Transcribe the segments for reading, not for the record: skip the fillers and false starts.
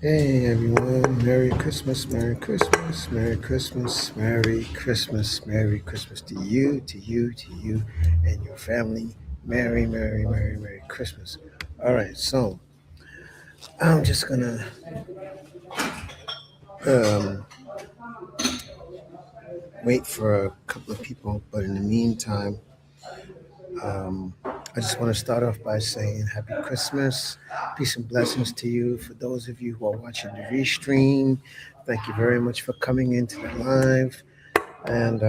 Hey everyone, Merry Christmas, Merry Christmas, Merry Christmas, Merry Christmas, Merry Christmas to you, to you, to you, and your family. Merry, Merry, Merry, Merry Christmas. All right, so I'm just gonna um, wait for a couple of people, but in the meantime, I just want to start off by saying Happy Christmas, peace and blessings to you. For those of you who are watching the restream, thank you very much for coming into the live. And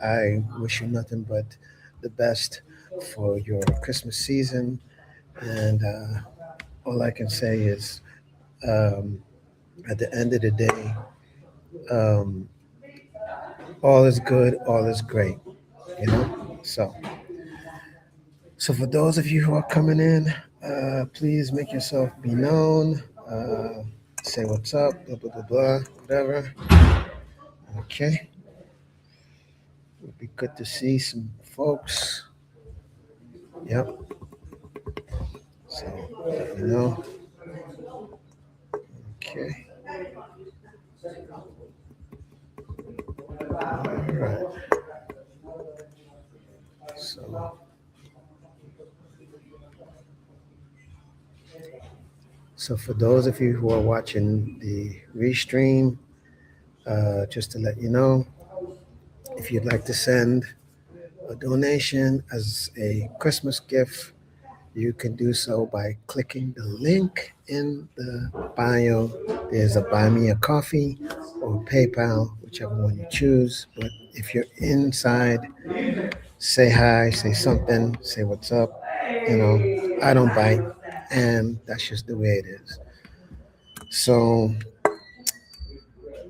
I wish you nothing but the best for your Christmas season. And all I can say is, um, at the end of the day, um, all is good, all is great. So for those of you who are coming in, please make yourself be known. Say what's up, blah blah blah blah, whatever. Okay, would be good to see some folks. Yep. So let me know. Okay. All right. So, so for those of you who are watching the restream, just to let you know, if you'd like to send a donation as a Christmas gift, you can do so by clicking the link in the bio. There's a Buy Me a Coffee or PayPal, whichever one you choose. But if you're inside, say hi, say something, say what's up. I don't bite, and that's just the way it is. So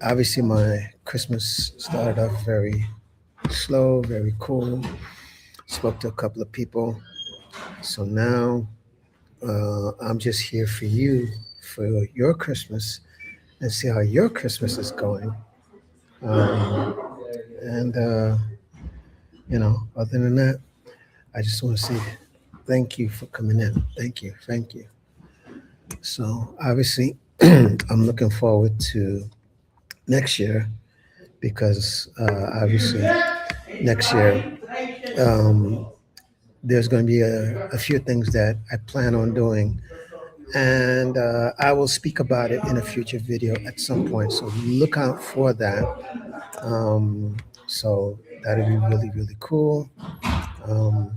obviously, my Christmas started off very slow, very cool. Spoke to a couple of people. So now I'm just here for you for your Christmas and see how your Christmas is going. Um, and, other than that, I just want to say thank you for coming in. Thank you. Thank you. So obviously, I'm looking forward to next year because obviously next year there's going to be a few things that I plan on doing, and I will speak about it in a future video at some point. So look out for that. So that'll be really, really cool. Um,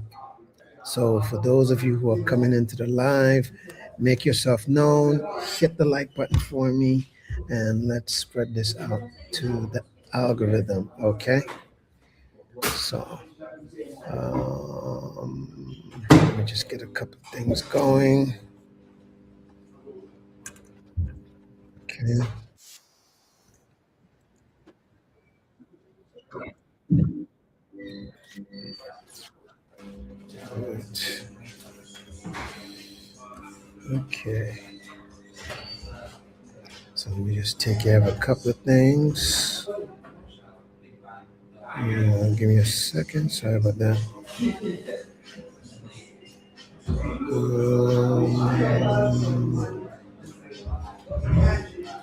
so for those of you who are coming into the live, make yourself known, hit the like button for me, and let's spread this out to the algorithm. Okay. So let me just get a couple of things going. Okay. Good. Okay. So let me just take care of a couple of things. Give me a second. Sorry about that.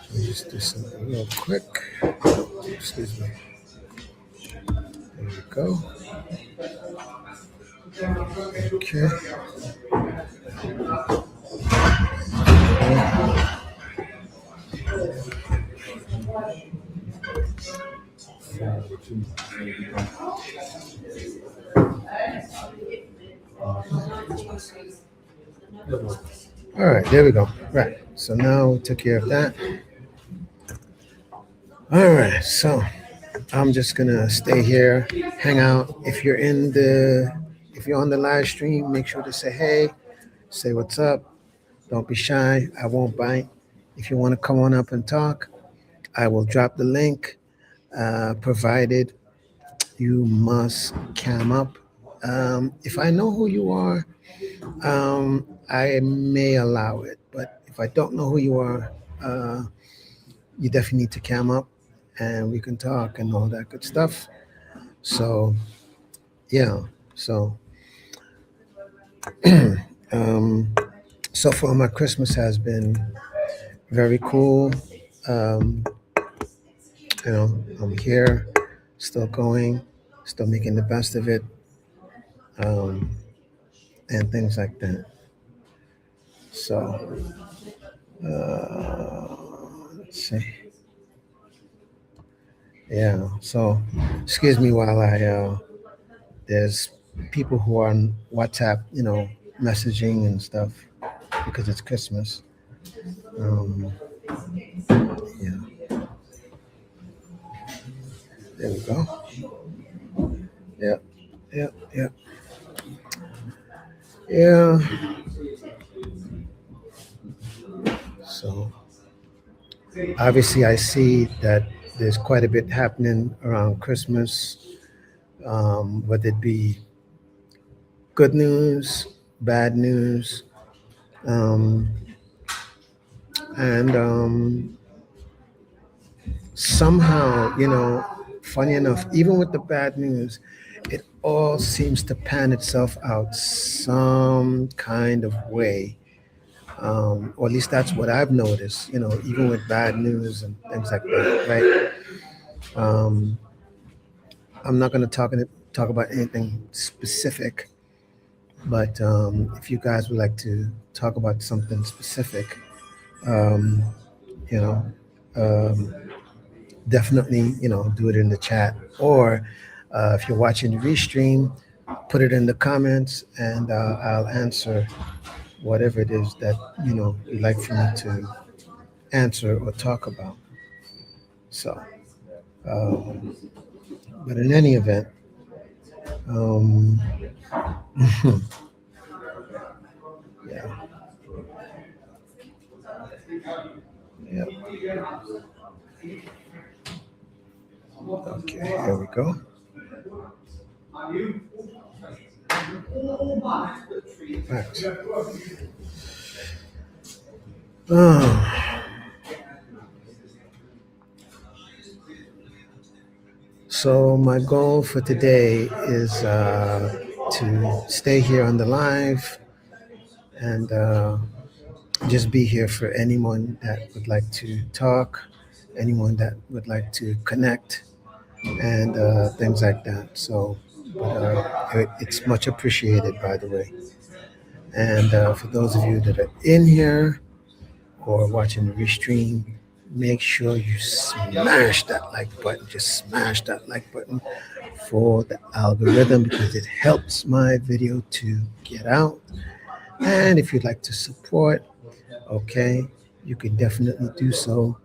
Let me just do something real quick. Excuse me. There we go. Okay. All right, there we go. Right. So now we took care of that. All right. So I'm just gonna stay here, hang out. If you're on the live stream, make sure to say hey, say what's up. Don't be shy. I won't bite. If you want to come on up and talk, I will drop the link, provided you must cam up. If I know who you are, I may allow it. But if I don't know who you are, you definitely need to cam up and we can talk and all that good stuff. So, yeah. So, um, So far, my Christmas has been very cool. Um, I'm here, still going, still making the best of it, um, and things like that. So, let's see. Yeah. So, excuse me while there's people who are on WhatsApp, messaging and stuff because it's Christmas. Um, yeah. There we go. Yeah. Yeah. Yeah. Yeah. So, obviously, I see that there's quite a bit happening around Christmas, whether it be good news, bad news, um, and somehow, funny enough, even with the bad news, it all seems to pan itself out some kind of way. Or at least that's what I've noticed, even with bad news and things like that, right? Um, I'm not going to talk about anything specific, but if you guys would like to talk about something specific, um, you know, um, definitely, do it in the chat. Or if you're watching the restream, put it in the comments, and I'll answer whatever it is that you'd like for me to answer or talk about. So, um, but in any event, um, yeah, yeah. Okay, here we go. Right. Oh, so my goal for today is to stay here on the live and just be here for anyone that would like to talk, anyone that would like to connect, and things like that. So, but it's much appreciated, by the way. And for those of you that are in here or watching the restream, make sure you smash that like button. Just smash that like button for the algorithm because it helps my video to get out. And if you'd like to support, okay, you can definitely do so.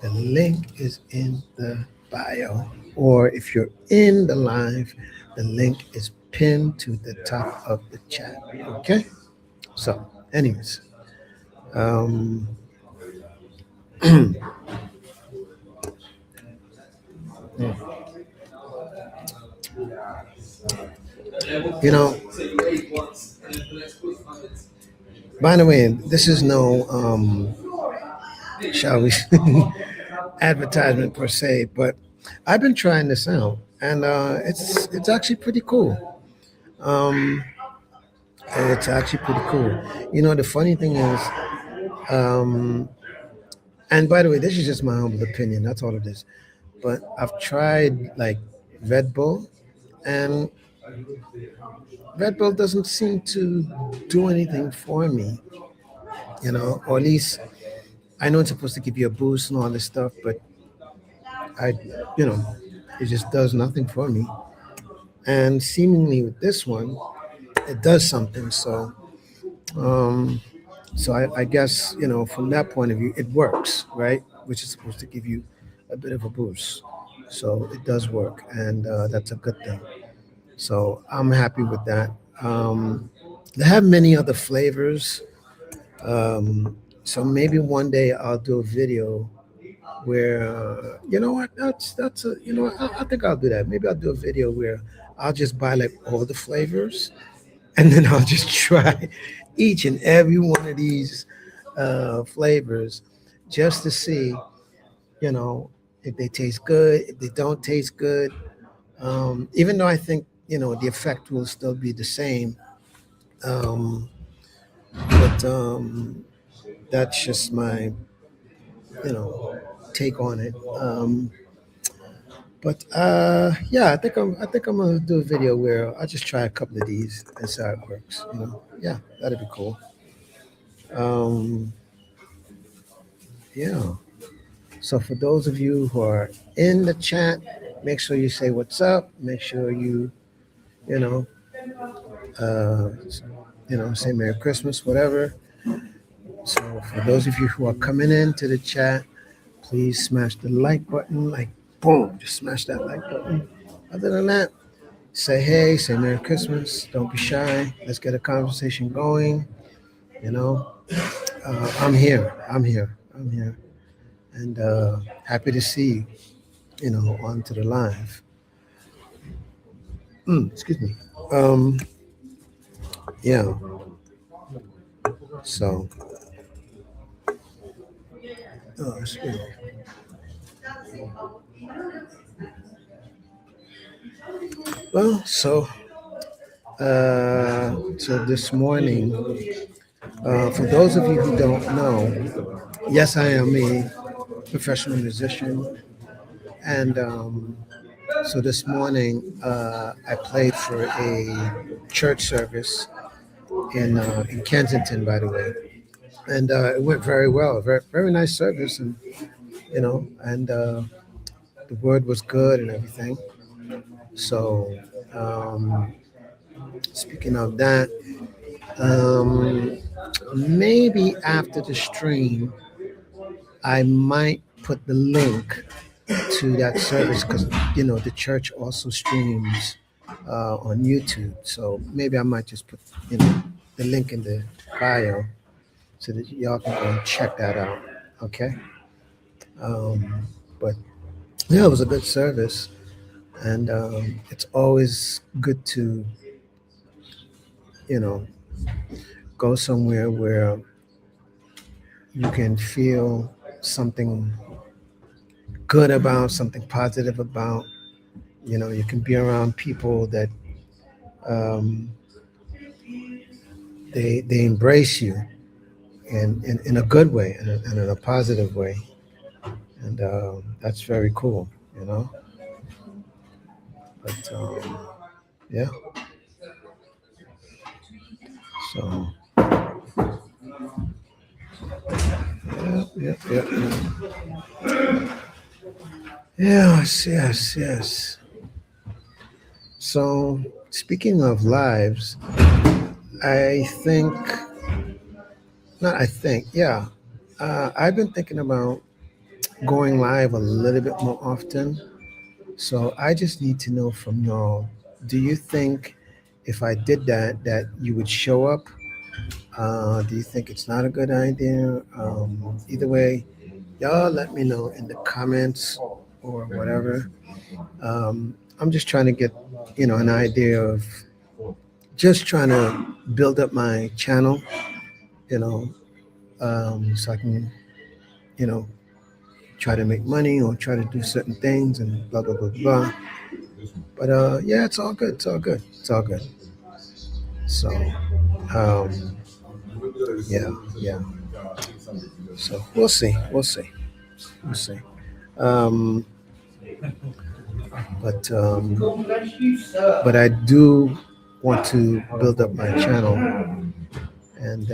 The link is in the bio. Or if you're in the live, the link is pinned to the top of the chat. Okay? So, anyways, um, you know, by the way, this is no, shall we, advertisement per se, but I've been trying this out, and it's actually pretty cool. Um, it's actually pretty cool. The funny thing is, um, and by the way, this is just my humble opinion. That's all it is. But I've tried like Red Bull, and Red Bull doesn't seem to do anything for me. Or at least I know it's supposed to give you a boost and all this stuff, but I, you know, it just does nothing for me. And seemingly with this one, it does something. Um, so I guess from that point of view, it works, right? Which is supposed to give you a bit of a boost. So it does work, and that's a good thing. So I'm happy with that. They have many other flavors. So maybe one day I'll do a video where you know what that's a I think I'll do that. Maybe I'll do a video where I'll just buy like all the flavors and then I'll just try each and every one of these flavors just to see, you know, if they taste good, if they don't taste good. Even though I think the effect will still be the same. Um, But that's just my, you know, take on it. But yeah, I think I'm gonna do a video where I'll just try a couple of these and see how it works. Yeah, that'd be cool. Um, yeah. So for those of you who are in the chat, make sure you say what's up. Make sure you know, uh, say Merry Christmas, whatever. So for those of you who are coming into the chat, please smash the like button. Like boom, just smash that like button. Other than that, say hey, say Merry Christmas. Don't be shy. Let's get a conversation going. You know, I'm here. I'm here. I'm here, and happy to see you. Onto the live. Excuse me. Um, yeah. So, excuse me. Well, so this morning, for those of you who don't know, yes, I am a professional musician, and so this morning I played for a church service in Kensington, by the way, and it went very well. Very very nice service, and the word was good and everything. So, speaking of that, um, maybe after the stream, I might put the link to that service because the church also streams on YouTube. So maybe I might just put the link in the bio so that y'all can go and check that out. Okay. But yeah, it was a good service, and it's always good to you know go somewhere where you can feel something good about, something positive about. You can be around people that um, they embrace you in a good way and in a positive way, and that's very cool. You know, but yeah. So yeah, yeah, yeah, yeah. Yes, yes, yes. So speaking of lives, I think not. I think yeah. I've been thinking about going live a little bit more often. So I just need to know from y'all, do you think if I did that you would show up? Do you think it's not a good idea? Either way, y'all let me know in the comments or whatever. I'm just trying to get, an idea of just trying to build up my channel, you know, so I can, you know, try to make money or try to do certain things and blah, blah, blah, blah. But yeah, it's all good. It's all good. It's all good. So, um, yeah, yeah. So we'll see. We'll see. We'll see. Um, but I do want to build up my channel and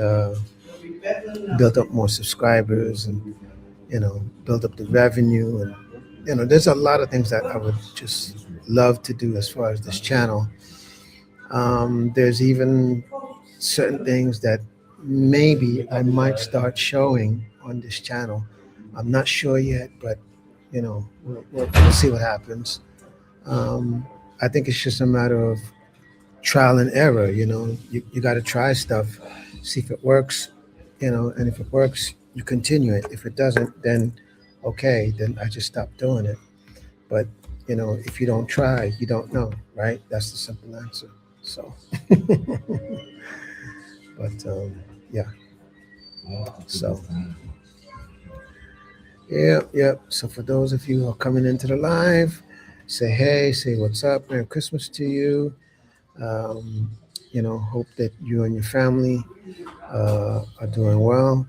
build up more subscribers and build up the revenue and there's a lot of things that I would just love to do as far as this channel. There's even certain things that maybe I might start showing on this channel. I'm not sure yet, but we'll see what happens. Um, I think it's just a matter of trial and error. You got to try stuff, see if it works, and if it works, you continue it. If it doesn't, then okay, then I just stop doing it. But if you don't try, you don't know, right? That's the simple answer. So, but yeah. So yeah, yeah. So for those of you who are coming into the live, say hey, say what's up, Merry Christmas to you. Um, hope that you and your family are doing well.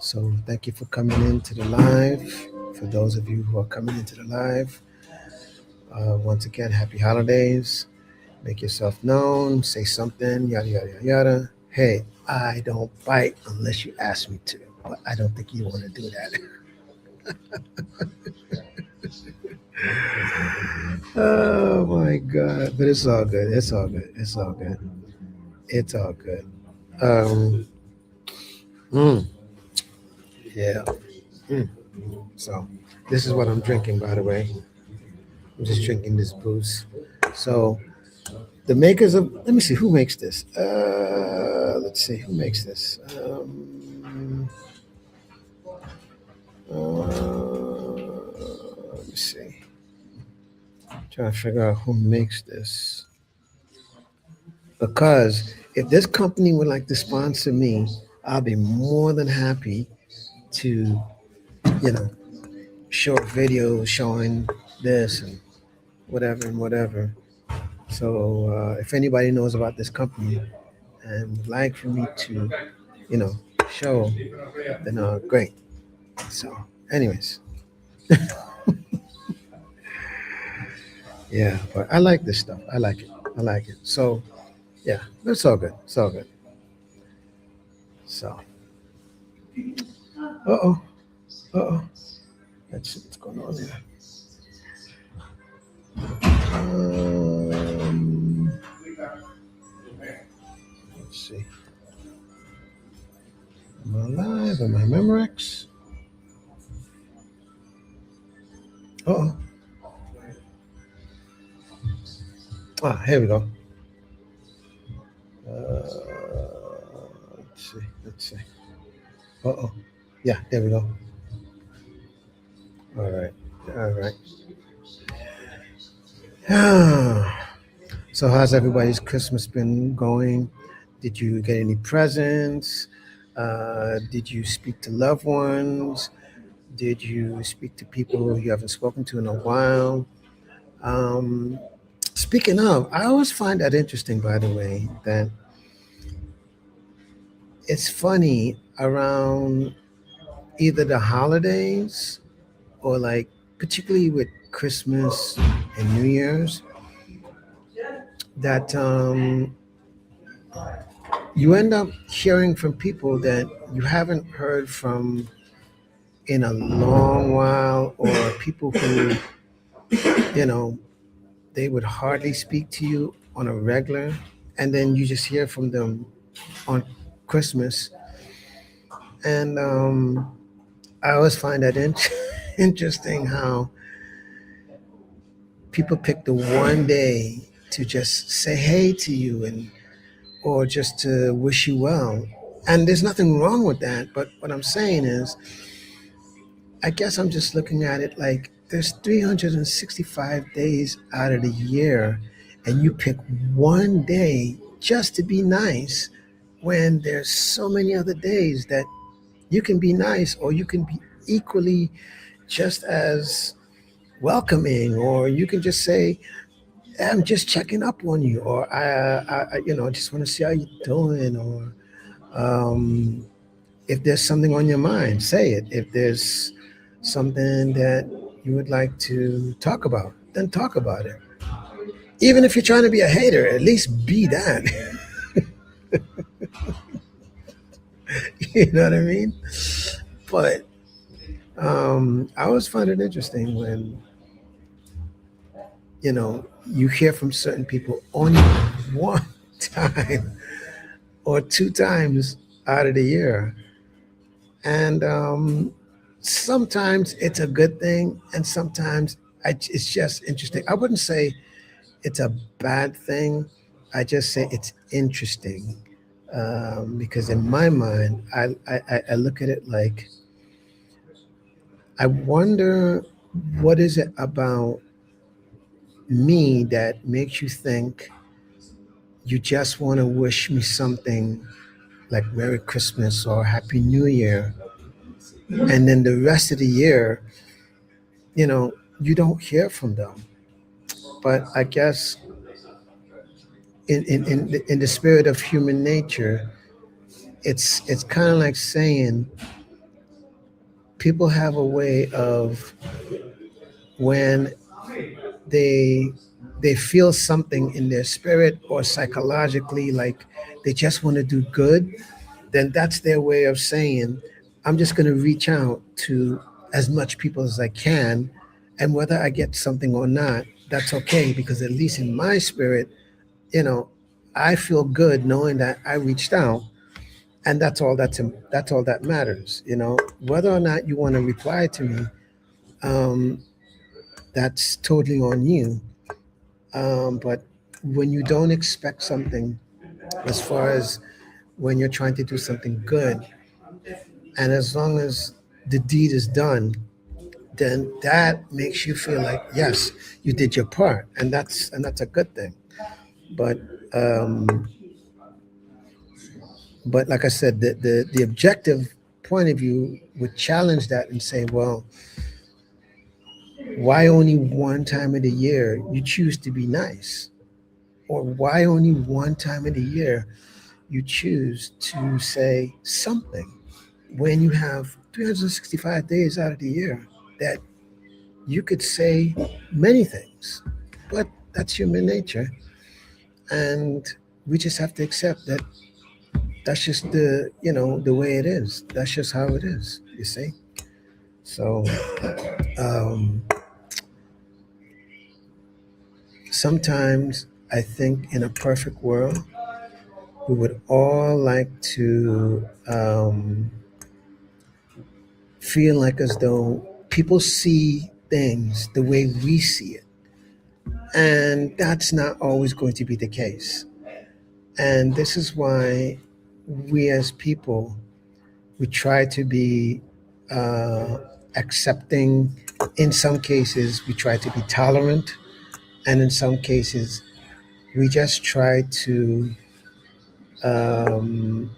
So thank you for coming into the live. For those of you who are coming into the live, once again, happy holidays. Make yourself known. Say something. Yada yada yada yada. Hey, I don't bite unless you ask me to, but I don't think you want to do that. Oh my god! But it's all good. It's all good. It's all good. It's all good. Um. mm, yeah. mm. So this is what I'm drinking, by the way. I'm just drinking this booze. So the makers of, let me see who makes this. Let's see who makes this. Let me see. Trying to figure out who makes this. Because if this company would like to sponsor me, I'll be more than happy to, you know, show a video showing this and whatever. So if anybody knows about this company and would like for me to, you know, show, then great. So, anyways, yeah, but I like this stuff. I like it. I like it. So, yeah, it's all good. It's all good. So, uh oh, uh oh. Let's see what's going on here. Let's see. Am I live? Am I Memorex? Uh oh. Ah, here we go. Let's see. Let's see. Uh oh. Yeah, there we go. All right. All right. So, how's everybody's Christmas been going? Did you get any presents? Did you speak to loved ones? Did you speak to people you haven't spoken to in a while? Um, Speaking of, I always find that interesting, by the way, that it's funny around either the holidays or like, particularly with Christmas and New Year's, that you end up hearing from people that you haven't heard from in a long while, or people who, you know, they would hardly speak to you on a regular, and then you just hear from them on Christmas. And I always find that interesting how people pick the one day to just say hey to you, and or just to wish you well. And there's nothing wrong with that. But what I'm saying is, I guess I'm just looking at it like there's 365 days out of the year, and you pick one day just to be nice when there's so many other days that you can be nice, or you can be equally just as welcoming, or you can just say, I'm just checking up on you, or I just want to see how you're doing, or um, if there's something on your mind, say it. If there's something that you would like to talk about, then talk about it. Even if you're trying to be a hater, at least be that. You know what I mean? But I always find it interesting when you hear from certain people only one time or two times out of the year, and sometimes it's a good thing, and sometimes it's just interesting. I wouldn't say it's a bad thing. I just say it's interesting, because in my mind, I look at it like, I wonder what is it about me that makes you think you just want to wish me something like Merry Christmas or Happy New Year, and then the rest of the year, you don't hear from them. But I guess in the spirit of human nature, it's kind of like saying people have a way of when they they feel something in their spirit or psychologically like they just want to do good, then that's their way of saying, I'm just going to reach out to as much people as I can. And whether I get something or not, that's okay, because at least in my spirit, you know, I feel good knowing that I reached out. And that's all that matters. Whether or not you want to reply to me, um, that's totally on you. But when you don't expect something, as far as when you're trying to do something good, and as long as the deed is done, then that makes you feel like yes, you did your part, and that's a good thing. But um, but like I said, the objective point of view would challenge that and say, well, why only one time of the year you choose to be nice, or why only one time of the year you choose to say something when you have 365 days out of the year that you could say many things. But that's human nature, and we just have to accept that that's just the way it is. That's just how it is, you see. So um, sometimes I think in a perfect world we would all like to feel like as though people see things the way we see it. And that's not always going to be the case. And this is why we as people, we try to be uh, accepting. In some cases, we try to be tolerant. And in some cases, we just try to, um,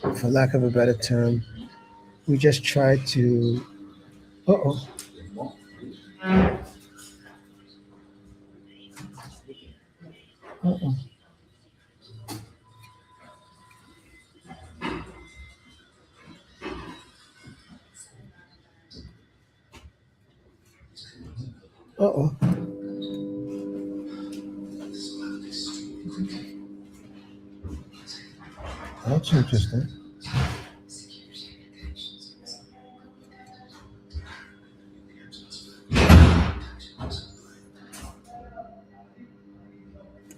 for lack of a better term, we just try to, uh-oh, uh-oh, uh-oh. That's interesting.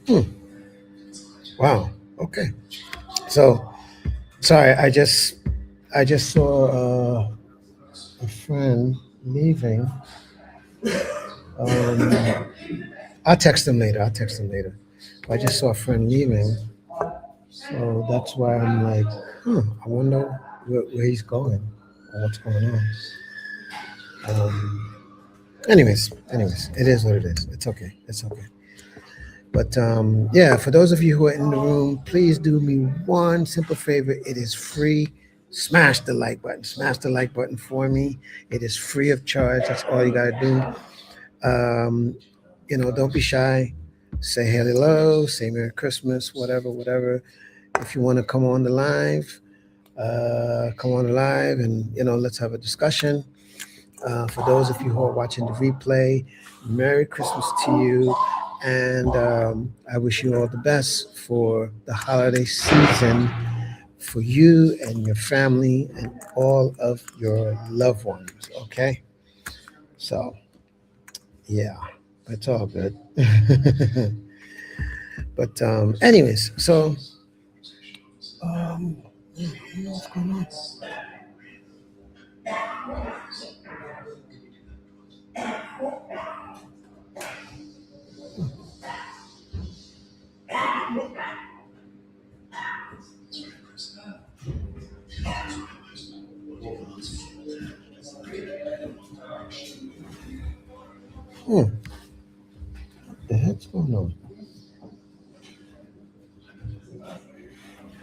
Hmm. Wow. Okay. So, sorry, I just saw a friend leaving. Um, I'll text him later. I'll text him later. I just saw a friend leaving, so that's why I'm like, I wonder where he's going or what's going on. Anyways, it is what it is. It's okay. It's okay. But yeah, for those of you who are in the room, please do me one simple favor. It is free. Smash the like button. Smash the like button for me. It is free of charge. That's all you gotta do. Don't be shy. Say hello. Say Merry Christmas. Whatever. If you want to come on the live, and let's have a discussion. For those of you who are watching the replay, Merry Christmas to you. And I wish you all the best for the holiday season for you and your family and all of your loved ones. Okay? So, yeah, it's all good. But, anyways, so, um, what's going on? What the heck's going on?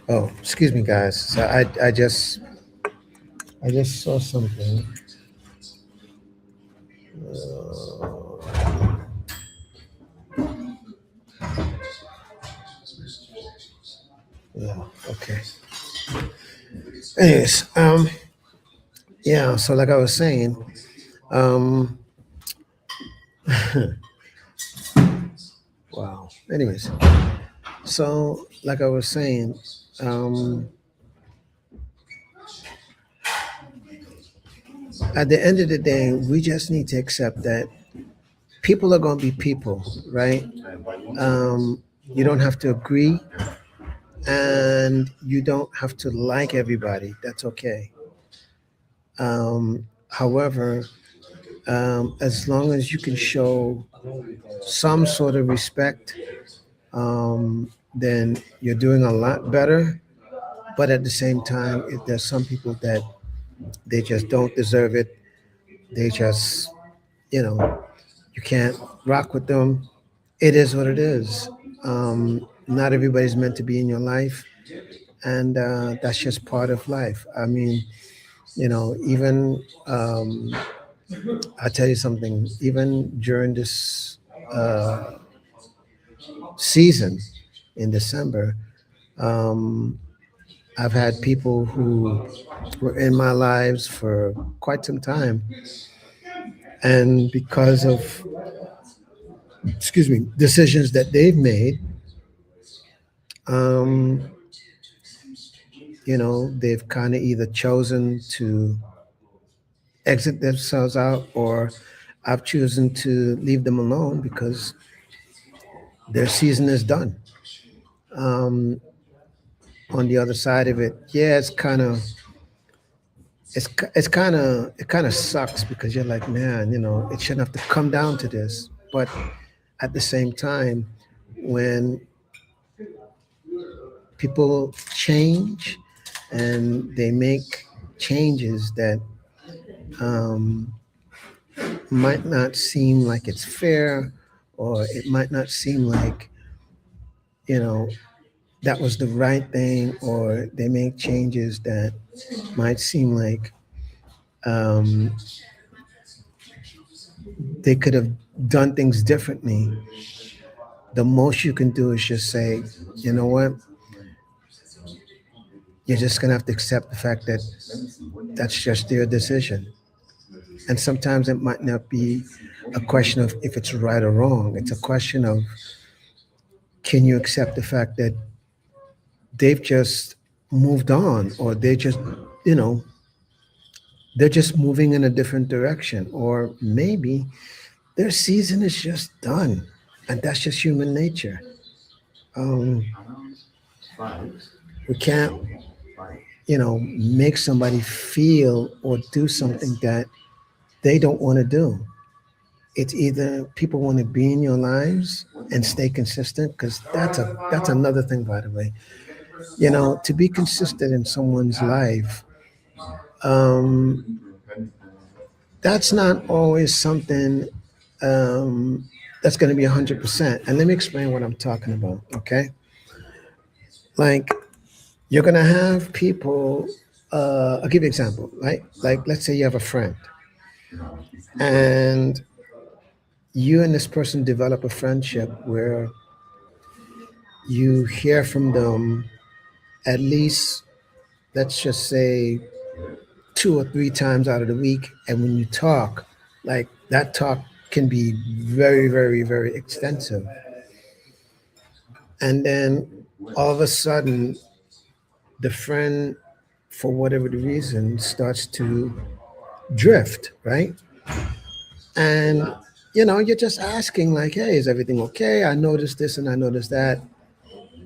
Oh, excuse me, guys. So I just saw something. Uh, Yeah. Okay. Anyways, yeah. So like I was saying, um, wow. Anyways, so like I was saying, um, at the end of the day, we just need to accept that people are going to be people, right? You don't have to agree, and you don't have to like everybody. That's okay. However, as long as you can show some sort of respect, then you're doing a lot better. But at the same time, if there's some people that they just don't deserve it, they just, you know, you can't rock with them. It is what it is. Not everybody's meant to be in your life, and that's just part of life. I mean, even I'll tell you something. Even during this uh, season in December, um, I've had people who were in my lives for quite some time, and because of, excuse me, decisions that they've made, um, they've kind of either chosen to exit themselves out, or I've chosen to leave them alone because their season is done. Um, on the other side of it, yeah, it kind of sucks because you're like, man, it shouldn't have to come down to this. But at the same time, when people change and they make changes that um, might not seem like it's fair, or it might not seem like, you know, that was the right thing, or they make changes that might seem like um, they could have done things differently. The most you can do is just say, you know what, you're just going to have to accept the fact that that's just their decision. And sometimes it might not be a question of if it's right or wrong. It's a question of, can you accept the fact that they've just moved on, or you know, they're just moving in a different direction, or maybe their season is just done, and that's just human nature. Um, we can't, make somebody feel or do something that they don't want to do. It's either people want to be in your lives and stay consistent, because that's another thing, by the way. To be consistent in someone's life, um, that's not always something that's going to be 100%. And let me explain what I'm talking about. Okay, like, you're going to have people. I'll give you an example. Right, like, let's say you have a friend, and you and this person develop a friendship where you hear from them at least, let's just say, 2 or 3 times out of the week. And when you talk, like, that talk can be very, very, very extensive. And then all of a sudden, the friend, for whatever the reason, starts to drift, right? And you're just asking, like, hey, is everything okay? I noticed this and I noticed that.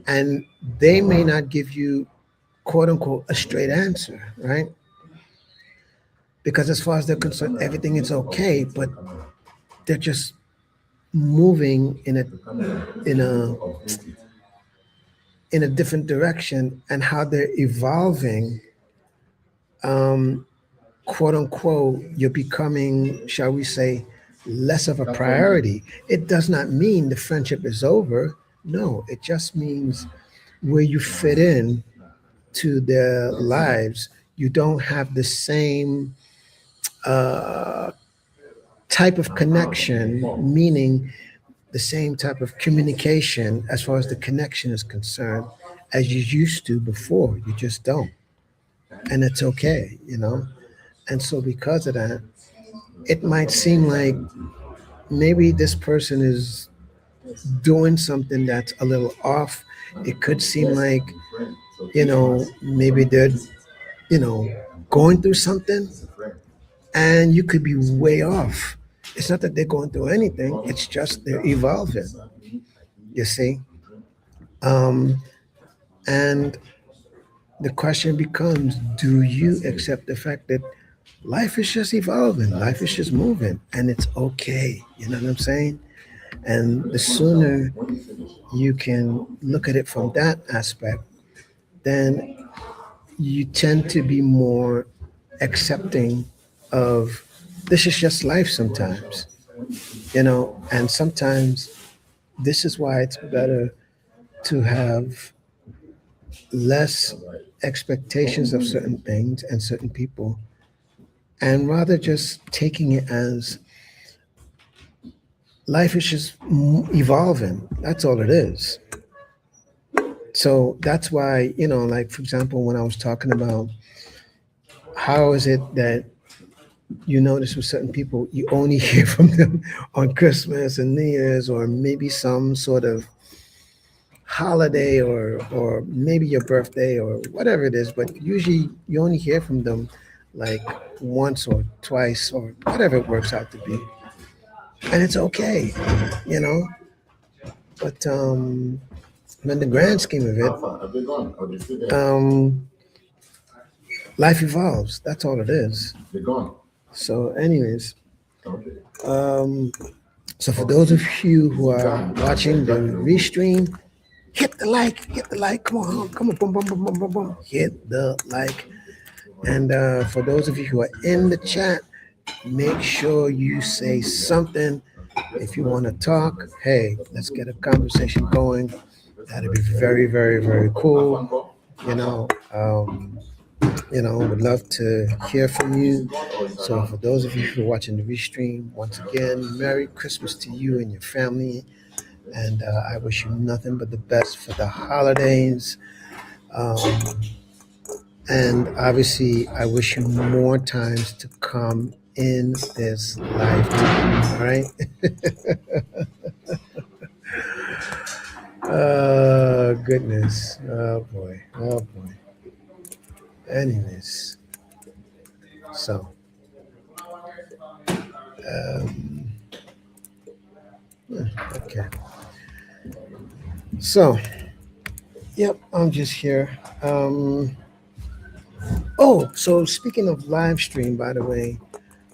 And they may not give you, quote unquote, a straight answer, right? Because as far as they're concerned, everything is okay, but they're just moving in a in a different direction, and how they're evolving, um, quote unquote, you're becoming, shall we say, less of a priority. It does not mean the friendship is over. No, it just means where you fit in to their lives, you don't have the same uh, type of connection, meaning the same type of communication as far as the connection is concerned. as you used to before. You just don't. And it's okay, you know? And so, because of that, it might seem like maybe this person is doing something that's a little off. It could seem like, maybe they're, you know, going through something, and you could be way off. It's not that they're going through anything, it's just they're evolving, you see? Um, and the question becomes, do you accept the fact that life is just evolving, life is just moving, and it's okay? You know what I'm saying? And the sooner you can look at it from that aspect, then you tend to be more accepting of this is just life sometimes, and sometimes this is why it's better to have less expectations of certain things and certain people, and rather just taking it as life is just evolving. That's all it is. So that's why, like, for example, when I was talking about how is it that you notice with certain people, you only hear from them on Christmas and New Year's, or maybe some sort of holiday, or maybe your birthday or whatever it is, but usually you only hear from them like once or twice or whatever it works out to be. And it's okay, you know. But in the grand scheme of it, life evolves. That's all it is. So, anyways, um, so for those of you who are watching the restream, hit the like. Come on, boom, boom, boom, boom, boom, boom. Hit the like. And for those of you who are in the chat, make sure you say something. If you want to talk, hey, let's get a conversation going. That'd be very, very, very cool. Would love to hear from you. So for those of you who are watching the restream, once again, Merry Christmas to you and your family. And I wish you nothing but the best for the holidays. Um, and obviously, I wish you more times to come in this lifetime. All right. Oh, goodness. Oh, boy. Oh, boy. Anyways, so, um, okay. So, yep, I'm just here. Oh, so speaking of live stream, by the way,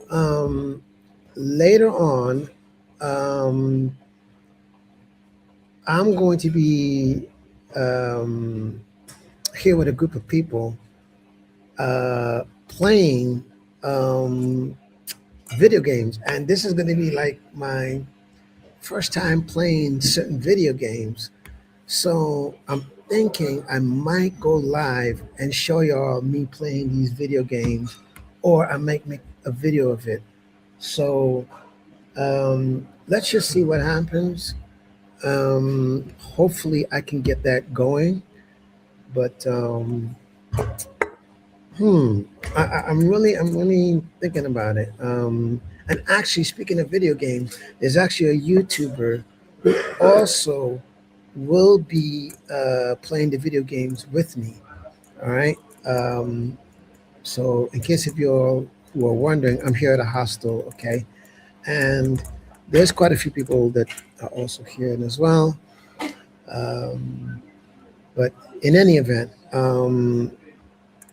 um, later on, um, I'm going to be um, here with a group of people playing um, video games, and this is going to be like my first time playing certain video games. So I'm thinking I might go live and show y'all me playing these video games, or I might make a video of it. So let's just see what happens. Hopefully I can get that going, but hmm, I'm really thinking about it. And actually, speaking of video games, there's actually a YouTuber who also will be playing the video games with me. All right. Um, so, in case of you all who are wondering, I'm here at a hostel. Okay, and there's quite a few people that are also here as well. Um, but in any event,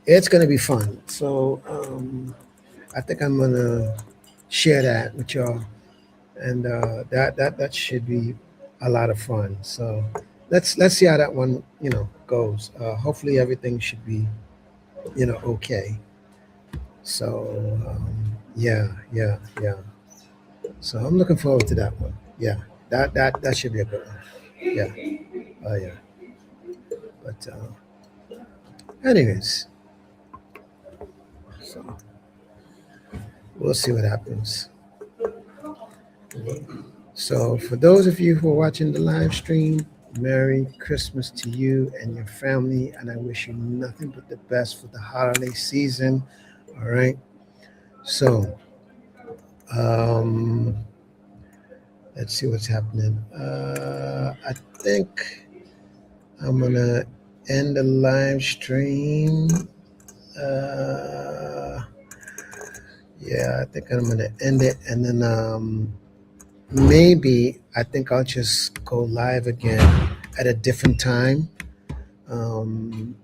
it's going to be fun. So I think I'm going to share that with y'all, and that should be a lot of fun. So let's see how that one goes. Hopefully everything should be okay. So yeah, yeah, yeah. So I'm looking forward to that one. Yeah, that should be a good one. Yeah. Oh yeah. But anyways, so we'll see what happens. So for those of you who are watching the live stream, Merry Christmas to you and your family, and I wish you nothing but the best for the holiday season. All right. So, um, let's see what's happening. I think I'm gonna end the live stream. Uh, yeah, I think I'm gonna end it, and then maybe I think I'll just go live again at a different time. Um,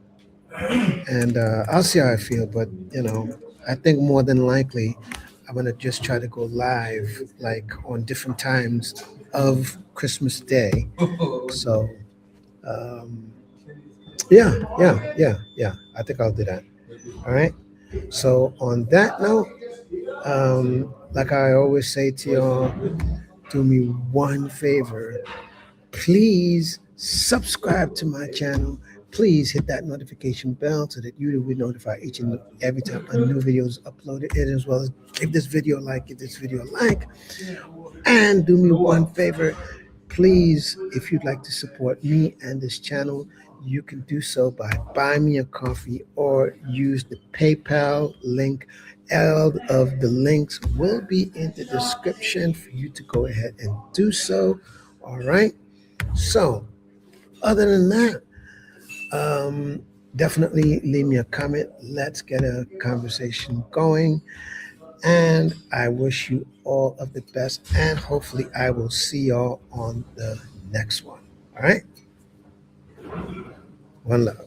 and I'll see how I feel. But I think more than likely, I'm gonna just try to go live like on different times of Christmas Day. So um, yeah. I think I'll do that. All right. So on that note, like I always say to y'all, do me one favor. Please subscribe to my channel. Please hit that notification bell so that you will be notified each and every time a new video is uploaded. And as well as give this video a like, give this video a like. And do me one favor, please, if you'd like to support me and this channel, you can do so by buying me a coffee or use the PayPal link. All of the links will be in the description for you to go ahead and do so. All right. So, other than that, definitely leave me a comment. Let's get a conversation going. And I wish you all of the best. And hopefully, I will see y'all on the next one. All right. One love.